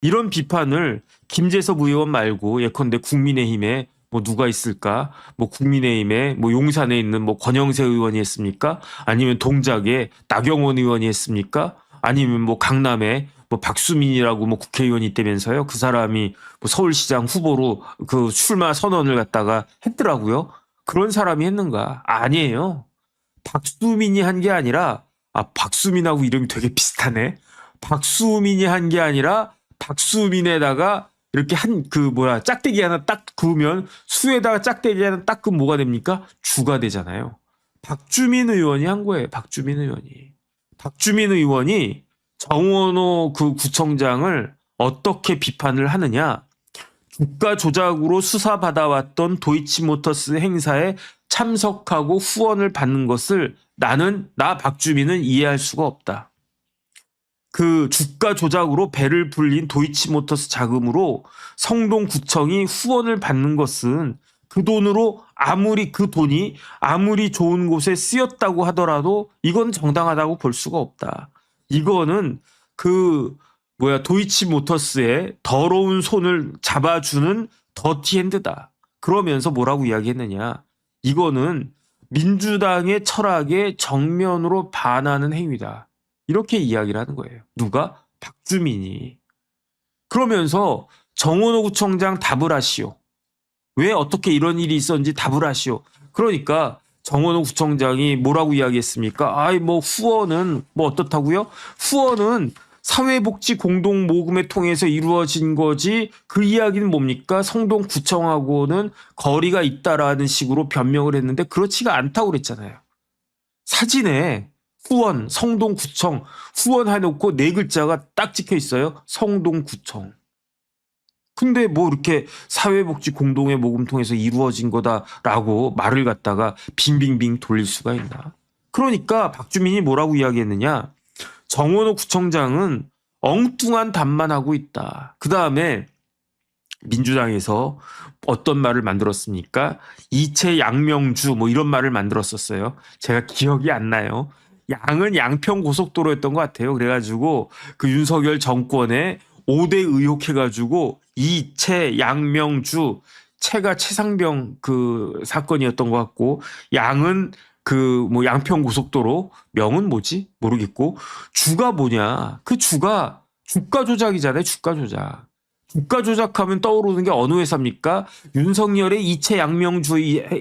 이런 비판을 김재섭 의원 말고 예컨대 국민의힘에 뭐 누가 있을까? 뭐 국민의힘에 뭐 용산에 있는 뭐 권영세 의원이 했습니까? 아니면 동작에 나경원 의원이 했습니까? 아니면 뭐 강남에 뭐 박수민이라고 뭐 국회의원이 있다면서요? 그 사람이 뭐 서울시장 후보로 그 출마 선언을 갖다가 했더라고요. 그런 사람이 했는가? 아니에요. 박수민이 한 게 아니라, 박수민하고 이름이 되게 비슷하네. 박수민이 한 게 아니라 박수민에다가 이렇게 짝대기 하나 딱 그으면 수에다가 짝대기 하나 딱 그으면 뭐가 됩니까? 주가 되잖아요. 박주민 의원이 한 거예요. 박주민 의원이. 박주민 의원이 정원호 그 구청장을 어떻게 비판을 하느냐. 주가 조작으로 수사받아왔던 도이치모터스 행사에 참석하고 후원을 받는 것을 나 박주민은 이해할 수가 없다. 그 주가 조작으로 배를 불린 도이치모터스 자금으로 성동구청이 후원을 받는 것은 그 돈으로 그 돈이 아무리 좋은 곳에 쓰였다고 하더라도 이건 정당하다고 볼 수가 없다. 이거는 도이치모터스의 더러운 손을 잡아주는 더티핸드다. 그러면서 뭐라고 이야기했느냐. 이거는 민주당의 철학에 정면으로 반하는 행위다. 이렇게 이야기를 하는 거예요. 누가? 박주민이. 그러면서 정원호 구청장 답을 하시오. 왜 어떻게 이런 일이 있었는지 답을 하시오. 그러니까 정원호 구청장이 뭐라고 이야기했습니까? 후원은 어떻다고요? 후원은 사회복지 공동 모금을 통해서 이루어진 거지 그 이야기는 뭡니까? 성동구청하고는 거리가 있다라는 식으로 변명을 했는데 그렇지가 않다고 그랬잖아요. 사진에 후원, 성동구청 후원해놓고 4글자가 딱 찍혀 있어요. 성동구청. 근데 이렇게 사회복지 공동의 모금 통해서 이루어진 거다라고 말을 갖다가 빙빙빙 돌릴 수가 있나. 그러니까 박주민이 뭐라고 이야기했느냐. 정원호 구청장은 엉뚱한 답만 하고 있다. 그 다음에 민주당에서 어떤 말을 만들었습니까? 이채 양명주 이런 말을 만들었었어요. 제가 기억이 안 나요. 양은 양평 고속도로였던 것 같아요. 그래가지고 그 윤석열 정권에 5대 의혹 해가지고 이채 양명주 채가 최상병 그 사건이었던 것 같고 양은 양평 고속도로 명은 뭐지? 모르겠고 주가 뭐냐? 그 주가 주가 조작이잖아요. 주가 조작. 주가 조작하면 떠오르는 게 어느 회사입니까? 윤석열의 이채 양명주의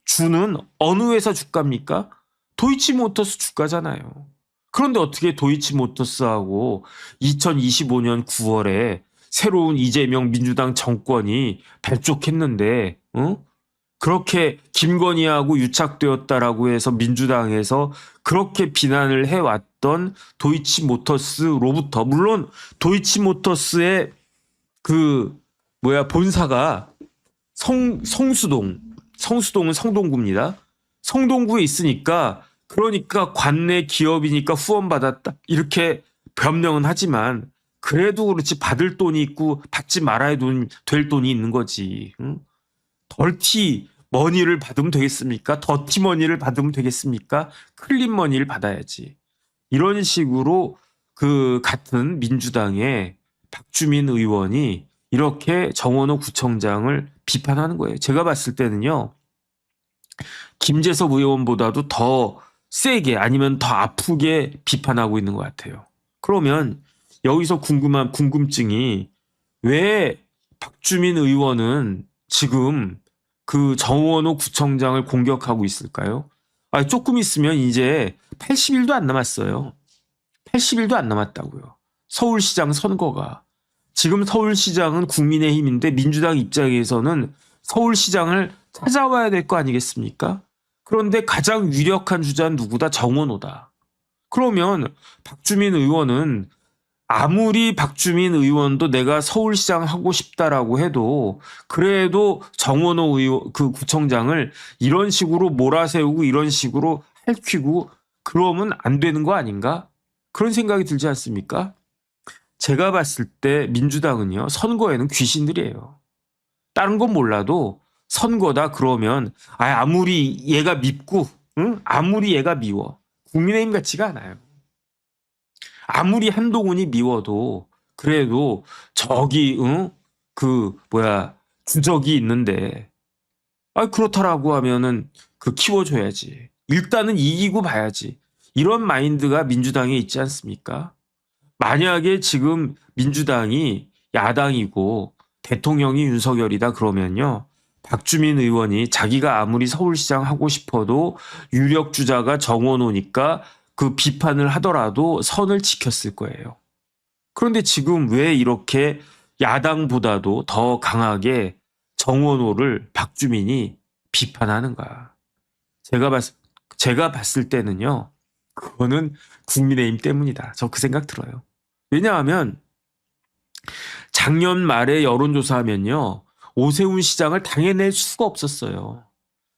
주는 어느 회사 주가입니까? 도이치모터스 주가잖아요. 그런데 어떻게 도이치모터스하고 2025년 9월에 새로운 이재명 민주당 정권이 발족했는데, 그렇게 김건희하고 유착되었다라고 해서 민주당에서 그렇게 비난을 해왔던 도이치모터스로부터, 물론 도이치모터스의 본사가 성수동은 성동구입니다. 성동구에 있으니까 그러니까 관내 기업이니까 후원받았다 이렇게 변명은 하지만 그래도 그렇지 받을 돈이 있고 받지 말아야 될 돈이 있는 거지. 덜티 머니를 받으면 되겠습니까? 더티 머니를 받으면 되겠습니까? 클린 머니를 받아야지. 이런 식으로 같은 민주당의 박주민 의원이 이렇게 정원호 구청장을 비판하는 거예요. 제가 봤을 때는요. 김재섭 의원보다도 더 세게 아니면 더 아프게 비판하고 있는 것 같아요. 그러면 여기서 궁금증이 왜 박주민 의원은 지금 그 정원호 구청장을 공격하고 있을까요? 조금 있으면 이제 80일도 안 남았어요. 80일도 안 남았다고요. 서울시장 선거가. 지금 서울시장은 국민의힘인데 민주당 입장에서는 서울시장을 찾아와야 될 거 아니겠습니까? 그런데 가장 유력한 주자는 누구다? 정원호다. 그러면 박주민 의원은 아무리 박주민 의원도 내가 서울시장 하고 싶다라고 해도 그래도 정원호 의원 구청장을 이런 식으로 몰아세우고 이런 식으로 핥히고 그러면 안 되는 거 아닌가? 그런 생각이 들지 않습니까? 제가 봤을 때 민주당은요. 선거에는 귀신들이에요. 다른 건 몰라도 선거다 그러면 아무리 얘가 밉고 아무리 얘가 미워 국민의힘 같지가 않아요. 아무리 한동훈이 미워도 그래도 저기 주적이 있는데 그렇다라고 하면은 키워줘야지. 일단은 이기고 봐야지. 이런 마인드가 민주당에 있지 않습니까? 만약에 지금 민주당이 야당이고 대통령이 윤석열이다 그러면요. 박주민 의원이 자기가 아무리 서울시장 하고 싶어도 유력 주자가 정원호니까 그 비판을 하더라도 선을 지켰을 거예요. 그런데 지금 왜 이렇게 야당보다도 더 강하게 정원호를 박주민이 비판하는가? 제가 봤을 때는요. 그거는 국민의힘 때문이다. 저 그 생각 들어요. 왜냐하면 작년 말에 여론조사하면요. 오세훈 시장을 당해낼 수가 없었어요.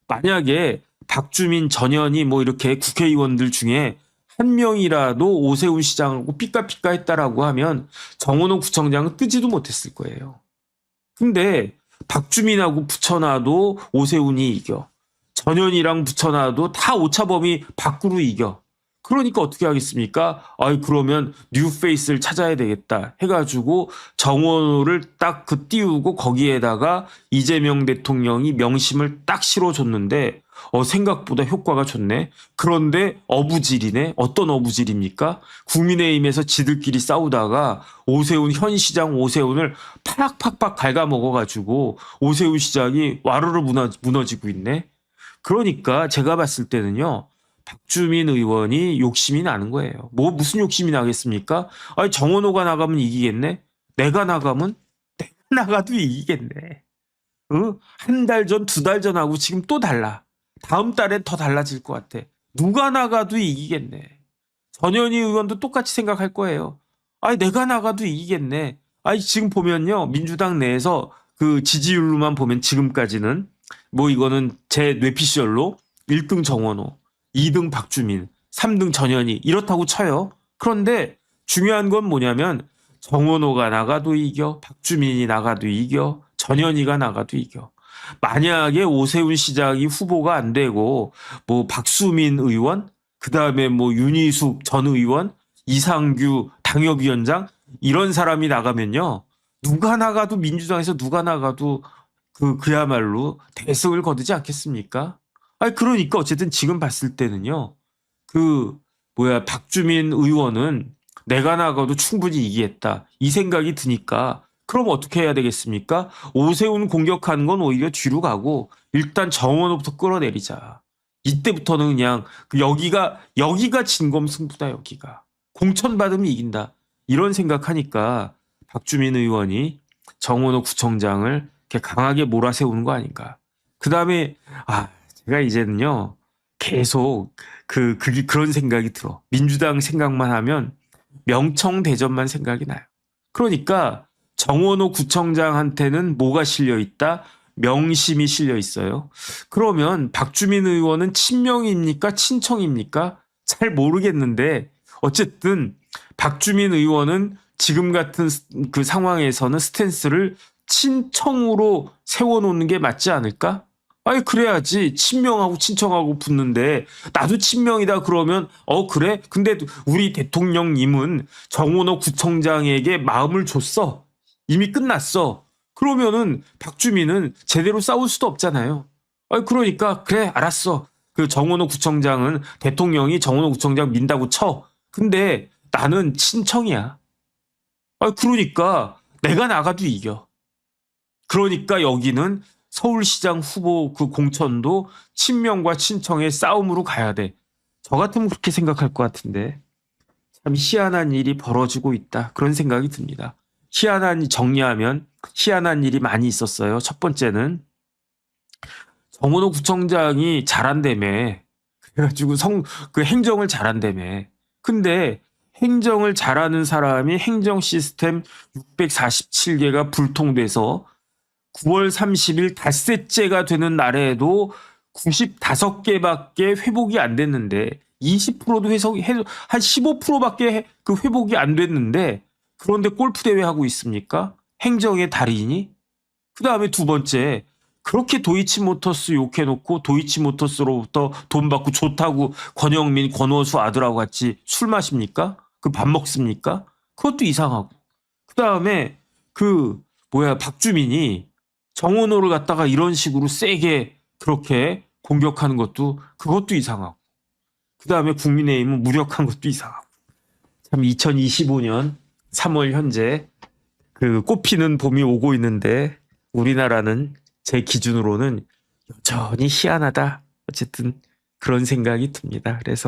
만약에 박주민, 전현희 이렇게 국회의원들 중에 한 명이라도 오세훈 시장하고 삐까삐까 했다라고 하면 정원호 구청장은 뜨지도 못했을 거예요. 근데 박주민하고 붙여놔도 오세훈이 이겨. 전현희랑 붙여놔도 다 오차범위 밖으로 이겨. 그러니까 어떻게 하겠습니까? 그러면 뉴페이스를 찾아야 되겠다 해가지고 정원호를 딱 띄우고 거기에다가 이재명 대통령이 명심을 딱 실어줬는데 생각보다 효과가 좋네. 그런데 어부질이네. 어떤 어부질입니까? 국민의힘에서 지들끼리 싸우다가 오세훈 현 시장 오세훈을 팍팍팍 갉아먹어가지고 오세훈 시장이 와르르 무너지고 있네. 그러니까 제가 봤을 때는요. 박주민 의원이 욕심이 나는 거예요. 무슨 욕심이 나겠습니까? 정원호가 나가면 이기겠네? 내가 나가면? 내가 나가도 이기겠네. 한 달 전, 두 달 전하고 지금 또 달라. 다음 달엔 더 달라질 것 같아. 누가 나가도 이기겠네. 전현희 의원도 똑같이 생각할 거예요. 내가 나가도 이기겠네. 지금 보면요. 민주당 내에서 그 지지율로만 보면 지금까지는 이거는 제 뇌피셜로 1등 정원호, 2등 박주민, 3등 전현희 이렇다고 쳐요. 그런데 중요한 건 뭐냐면 정원호가 나가도 이겨, 박주민이 나가도 이겨, 전현희가 나가도 이겨. 만약에 오세훈 시장이 후보가 안 되고 박수민 의원, 그다음에 윤희숙 전 의원, 이상규 당협위원장 이런 사람이 나가면요. 누가 나가도 민주당에서 누가 나가도 그야말로 대승을 거두지 않겠습니까? 그러니까 어쨌든 지금 봤을 때는요. 박주민 의원은 내가 나가도 충분히 이기겠다. 이 생각이 드니까 그럼 어떻게 해야 되겠습니까? 오세훈 공격하는 건 오히려 뒤로 가고 일단 정원호부터 끌어내리자. 이때부터는 그냥 여기가 진검승부다 여기가. 공천받으면 이긴다. 이런 생각하니까 박주민 의원이 정원호 구청장을 이렇게 강하게 몰아세우는 거 아닌가. 그다음에 제가 이제는요 계속 그런 생각이 들어. 민주당 생각만 하면 명청대전만 생각이 나요. 그러니까 정원호 구청장한테는 뭐가 실려 있다? 명심이 실려 있어요. 그러면 박주민 의원은 친명입니까? 친청입니까? 잘 모르겠는데 어쨌든 박주민 의원은 지금 같은 그 상황에서는 스탠스를 친청으로 세워놓는 게 맞지 않을까? 그래야지 친명하고 친청하고 붙는데 나도 친명이다 그러면 그래? 근데 우리 대통령님은 정원호 구청장에게 마음을 줬어. 이미 끝났어. 그러면은 박주민은 제대로 싸울 수도 없잖아요. 그러니까 그래 알았어. 그 정원호 구청장은 대통령이 정원호 구청장 민다고 쳐. 근데 나는 친청이야. 그러니까 내가 나가도 이겨. 그러니까 여기는 서울시장 후보 그 공천도 친명과 친청의 싸움으로 가야 돼. 저 같으면 그렇게 생각할 것 같은데 참 희한한 일이 벌어지고 있다. 그런 생각이 듭니다. 정리하면 희한한 일이 많이 있었어요. 첫 번째는 정원호 구청장이 잘한다며. 그래가지고 그 행정을 잘한다며. 근데 행정을 잘하는 사람이 행정 시스템 647개가 불통돼서 9월 30일 닷새째가 되는 날에도 95개밖에 회복이 안 됐는데 20%도 한 15%밖에 그 회복이 안 됐는데 그런데 골프 대회 하고 있습니까? 행정의 달인이? 그 다음에 두 번째 그렇게 도이치모터스 욕해놓고 도이치모터스로부터 돈 받고 좋다고 권영민, 권오수 아들하고 같이 술 마십니까? 그 밥 먹습니까? 그것도 이상하고. 그다음에 박주민이 정은호를 갖다가 이런 식으로 세게 그렇게 공격하는 것도 그것도 이상하고. 그다음에 국민의힘은 무력한 것도 이상하고. 참 2025년 3월 현재 그 꽃피는 봄이 오고 있는데 우리나라는 제 기준으로는 여전히 희한하다. 어쨌든 그런 생각이 듭니다. 그래서